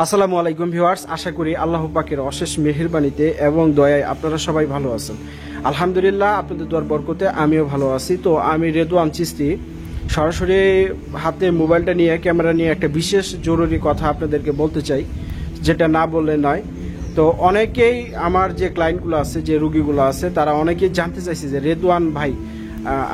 আসসালামু আলাইকুম ভিউয়ার্স, আশা করি আল্লাহ পাকের অশেষ মেহেরবানিতে এবং দয়ায় আপনারা সবাই ভালো আছেন। আলহামদুলিল্লাহ, আপনাদের দোয়ার বরকতে আমিও ভালো আছি। তো আমি রেদওয়ান চিস্তি সরাসরি হাতে মোবাইলটা নিয়ে ক্যামেরা নিয়ে একটা বিশেষ জরুরি কথা আপনাদেরকে বলতে চাই, যেটা না বললে নয়। তো অনেকেই আমার যে ক্লায়েন্টগুলো আছে, যে রুগীগুলো আছে, তারা অনেকেই জানতে চাইছে যে রেদওয়ান ভাই,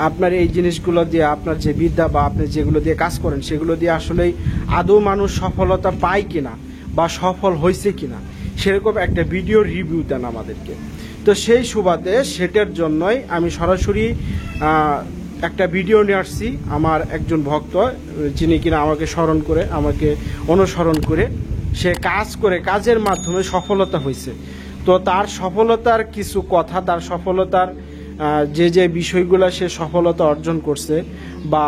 আপনার এই জিনিসগুলো দিয়ে, আপনার যে বিদ্যা বা আপনি যেগুলো দিয়ে কাজ করেন সেগুলো দিয়ে আসলেই আদৌ মানুষ সফলতা পায় কিনা বা সফল হয়েছে কিনা, সেরকম একটা ভিডিও রিভিউ দেন আমাদেরকে। তো সেই সুবাদে সেটার জন্যই আমি সরাসরি একটা ভিডিও নিয়ে আসছি। আমার একজন ভক্ত, যিনি কিনা আমাকে স্মরণ করে, আমাকে অনুসরণ করে সে কাজ করে, কাজের মাধ্যমে সফলতা হয়েছে। তো তার সফলতার কিছু কথা, তার সফলতার যে যে বিষয়গুলো সে সফলতা অর্জন করছে, বা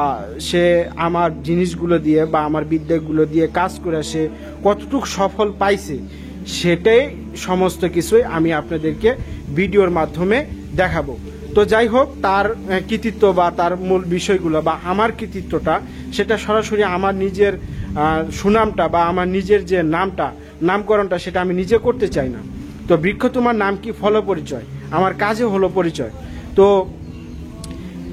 সে আমার জিনিসগুলো দিয়ে বা আমার বিদ্যাগুলো দিয়ে কাজ করে সে কতটুকু সফল পাইছে, সেটাই সমস্ত কিছুই আমি আপনাদেরকে ভিডিওর মাধ্যমে দেখাবো। তো যাই হোক, তার কৃতিত্ব বা তার মূল বিষয়গুলো বা আমার কৃতিত্বটা, সেটা সরাসরি আমার নিজের সুনামটা বা আমার নিজের যে নামকরণটা, সেটা আমি নিজে করতে চাই না। তো বৃক্ষ তোমার নাম কি, ফলো পরিচয়, আমার কাজে হলো পরিচয়। তো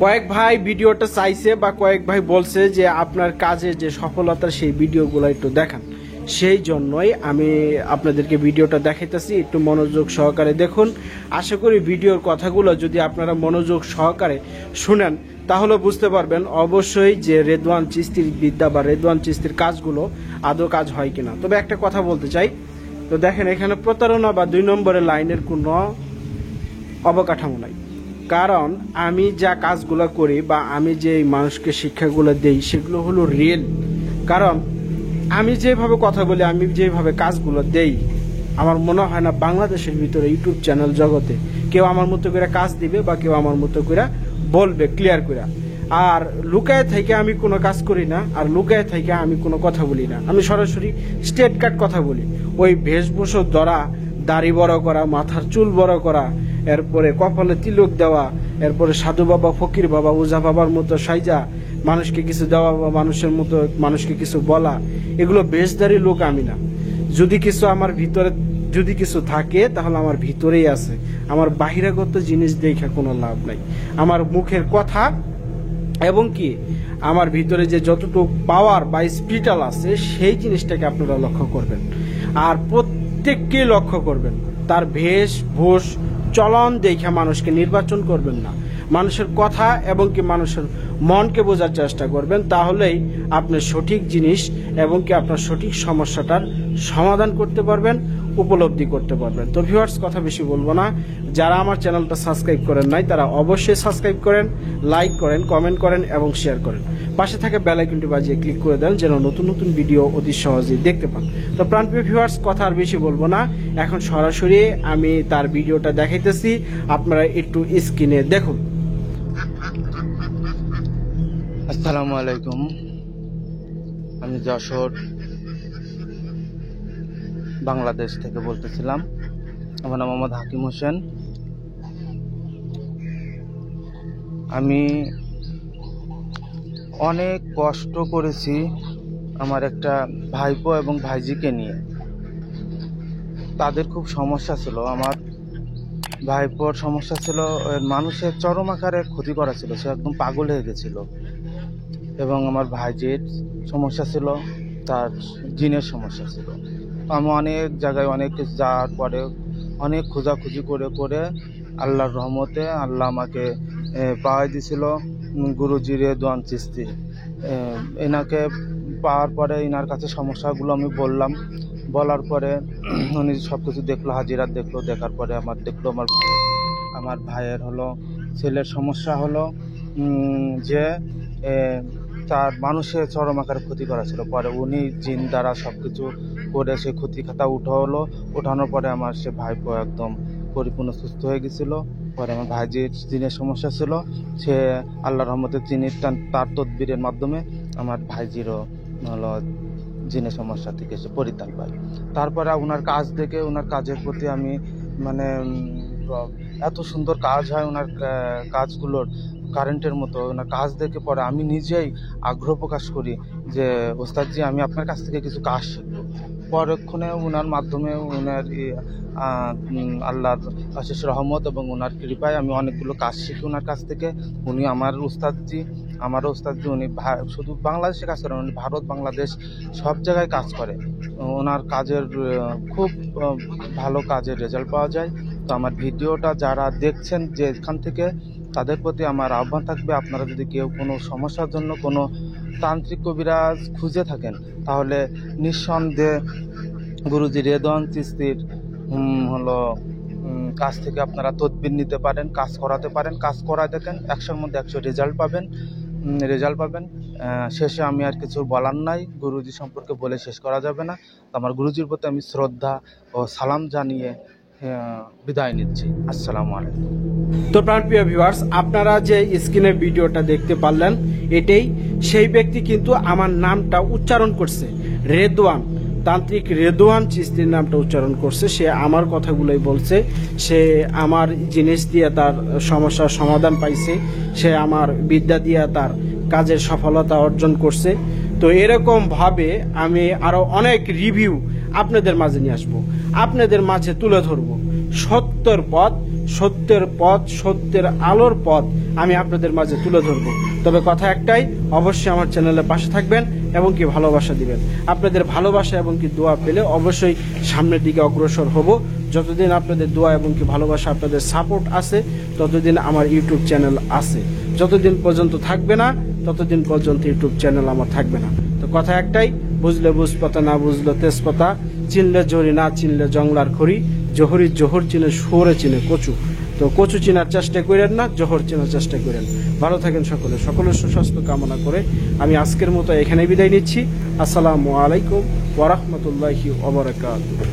কয়েক ভাই ভিডিওটা চাইছে বা কয়েক ভাই বলছে যে আপনার কাজে যে সফলতার সেই ভিডিওগুলো একটু দেখান। সেই জন্যই আমি আপনাদেরকে ভিডিওটা দেখাইতেছি, একটু মনোযোগ সহকারে দেখুন। আশা করি ভিডিওর কথাগুলো যদি আপনারা মনোযোগ সহকারে শুনেন, তাহলে বুঝতে পারবেন অবশ্যই যে রেদওয়ান চিস্তির বিদ্যা বা রেদওয়ান চিস্তির কাজগুলো আদৌ কাজ হয় কিনা। তবে একটা কথা বলতে চাই, তো দেখেন এখানে প্রতারণা বা 2 নম্বরের লাইনের কোনো অবকাঠামো নাই। কারণ আমি যা কাজগুলো করি বা আমি যে মানুষকে শিক্ষাগুলো দেই, সেগুলো হলো রিয়েল। কারণ আমি যেভাবে কথা বলি, আমি যেভাবে কাজগুলো দেই, আমার মনে হয় না বাংলাদেশের ভিতরে ইউটিউব চ্যানেল জগতে কেউ আমার মতো করে কাজ দিবে বা কেউ আমার মতো করে বলবে ক্লিয়ার করে। আর লুকায় থেকে আমি কোনো কাজ করি না, আর লুকায় থেকে আমি কোনো কথা বলি না। আমি সরাসরি স্ট্রেট কাট কথা বলি। ওই বেশভূষা ধরা, দাড়ি বড় করা, মাথার চুল বড় করা, এরপরে কপালে তিলক দেওয়া, এরপরে সাধু বাবা, ফকির বাবা, ওঝা বাবার মতো সাইজা মানুষকে কিছু দেওয়া বা মানুষের মতো মানুষকে কিছু বলা, এগুলো বেশধারী লোক আমি না। যদি কিছু আমার ভিতরে যদি কিছু থাকে, তাহলে আমার ভিতরেই আছে। আমার বাহিরাগত জিনিস দেখে কোনো লাভ নাই। আমার মুখের কথা এবং কি আমার ভিতরে যে যতটুকু পাওয়ার বা স্পিরিটাল আছে, সেই জিনিসটাকে আপনারা লক্ষ্য করবেন। আর প্রত্যেককে লক্ষ্য করবেন, তার বেশভূষ চলন দেখে মানুষকে নির্বাচন করবেন না। মানুষের কথা এবং কি মানুষের মনকে বোঝার চেষ্টা করবেন, তাহলেই আপনি সঠিক জিনিস এবং কি আপনার সঠিক সমস্যাটার সমাধান করতে পারবেন, উপলব্ধি করতে পারবেন। তো ভিউয়ার্স, কথা বেশি বলবো না। যারা আমার চ্যানেলটা সাবস্ক্রাইব করেন নাই, তারা অবশ্যই সাবস্ক্রাইব করেন, লাইক করেন, কমেন্ট করেন এবং শেয়ার করেন। পাশে থাকা বেল আইকনটি বাজিয়ে ক্লিক করে দেন, যেন নতুন নতুন ভিডিও অতি সহজেই দেখতে পান। তো প্রাণপ্রিয় ভিউয়ার্স, কথা আর বেশি বলবো না, এখন সরাসরি আমি তার ভিডিওটা দেখাইতেছি, আপনারা একটু স্ক্রিনে দেখুন। আসসালামু আলাইকুম। আমি যশোর, বাংলাদেশ থেকে বলতেছিলাম। আমার নাম মোহাম্মদ হাকিম হোসেন। আমি অনেক কষ্ট করেছি আমার একটা ভাইপো এবং ভাইজিকে নিয়ে। তাদের খুব সমস্যা ছিল। আমার ভাইপোর সমস্যা ছিল, মানুষের চরম আকারে ক্ষতি করা ছিল, সে একদম পাগল হয়ে গেছিল। এবং আমার ভাইজির সমস্যা ছিল, তার জিনের সমস্যা ছিল। আমি অনেক জায়গায় অনেক কিছু যাওয়ার পরে অনেক খোঁজাখুঁজি করে করে আল্লাহর রহমতে আল্লাহ আমাকে পাওয়াই দিয়েছিল গুরুজি রেদওয়ান চিস্তি। এনাকে পাওয়ার পরে এনার কাছে সমস্যাগুলো আমি বললাম। বলার পরে উনি সব কিছু দেখলো, হাজিরা দেখলো। দেখার পরে দেখলো আমার ভাইয়ের হলো ছেলের সমস্যা হলো যে তার মানুষের চরম আকারে ক্ষতি করা ছিল। পরে উনি জিন দ্বারা সব কিছু করে সে ক্ষতি খাতা উঠানোর পরে আমার সে ভাইপো একদম পরিপূর্ণ সুস্থ হয়ে গেছিল। পরে আমার ভাইজির জিনের সমস্যা ছিল, সে আল্লাহর রহমতে তার তদবিরের মাধ্যমে আমার ভাইজিরও হলো জিনের সমস্যা থেকে সে পরিত্রাণ পায়। তারপরে ওনার কাজ দেখে, ওনার কাজের প্রতি আমি মানে এত সুন্দর কাজ হয় ওনার কাজগুলোর, কারেন্টের মতো ওনার কাজ দেখে পরে আমি নিজেই আগ্রহ প্রকাশ করি যে ওস্তাদজি, আমি আপনার কাছ থেকে কিছু কাজ শিখবো। পরক্ষণে ওনার মাধ্যমে ওনার আল্লাহর অশেষ রহমত এবং ওনার কৃপায় আমি অনেকগুলো কাজ শিখি ওনার কাছ থেকে। উনি আমারও উস্তাদ, উনি শুধু বাংলাদেশে কাজ করেন, উনি ভারত বাংলাদেশ সব জায়গায় কাজ করে। ওনার কাজের খুব ভালো কাজের রেজাল্ট পাওয়া যায়। তো আমার ভিডিওটা যারা দেখছেন যেখান থেকে, তাদের প্রতি আমার আহ্বান থাকবে, আপনারা যদি কেউ কোনো সমস্যার জন্য কোনো তান্ত্রিক কবিরাজ খুঁজে থাকেন, তাহলে নিঃসন্দেহে গুরুজি রেদওয়ান চিশতির কাছ থেকে আপনারা তদবির নিতে পারেন, কাজ করাতে পারেন। কাজ করা দেখেন 100-র মধ্যে 100 রেজাল্ট পাবেন। শেষে আমি আর কিছু বলার নাই, গুরুজি সম্পর্কে বলে শেষ করা যাবে না। তো আমার গুরুজির প্রতি আমি শ্রদ্ধা ও সালাম জানিয়ে বিদায় নিচ্ছি। আসসালামু আলাইকুম। তো প্রাণপ্রিয় ভিউয়ার্স, আপনারা যে স্ক্রিনে ভিডিওটা দেখতে পারলেন, এটাই সেই ব্যক্তি কিন্তু আমার নামটা উচ্চারণ করছে, রেদওয়ান, তান্ত্রিক রেদওয়ান চিশতির নামটা উচ্চারণ করছে। সে আমার কথাগুলোই বলছে, সে আমার জিনিস দিয়ে তার সমস্যার সমাধান পাইছে, সে আমার বিদ্যা দিয়ে তার কাজের সফলতা অর্জন করছে। তো এরকম ভাবে আমি আরো অনেক রিভিউ আপনাদের মাঝে নিয়ে আসবো, আপনাদের মাঝে তুলে ধরবো সত্যের পথ, সত্যের আলোর পথ আমি আপনাদের মাঝে তুলে ধরবো। তবে কথা একটাই, অবশ্যই আমার চ্যানেলের পাশে থাকবেন এবং কি ভালোবাসা দিবেন। আপনাদের ভালোবাসা এবং কি দোয়া পেলে অবশ্যই সামনের দিকে অগ্রসর হব। যতদিন আপনাদের দোয়া এবং কি ভালোবাসা, আপনাদের সাপোর্ট আছে, ততদিন আমার ইউটিউব চ্যানেল আছে। যতদিন পর্যন্ত থাকবে না, ততদিন পর্যন্ত ইউটিউব চ্যানেল আমার থাকবে না। তো কথা একটাই, বুঝলে বুঝপাতা, না বুঝলে তেজপাতা, চিনলে জহরি, না চিনলে জংলার খড়ি, জহরি জোহর চিনে, শুয়োরে চিনে কচু। তো কচু চেনার চেষ্টা করেন না, জোহর চেনার চেষ্টা করেন। ভালো থাকেন সকলের সুস্বাস্থ্য কামনা করে আমি আজকের মতো এখানে বিদায় নিচ্ছি। আসসালামু আলাইকুম ওয়া রাহমাতুল্লাহি ওয়া বারাকাতুহু।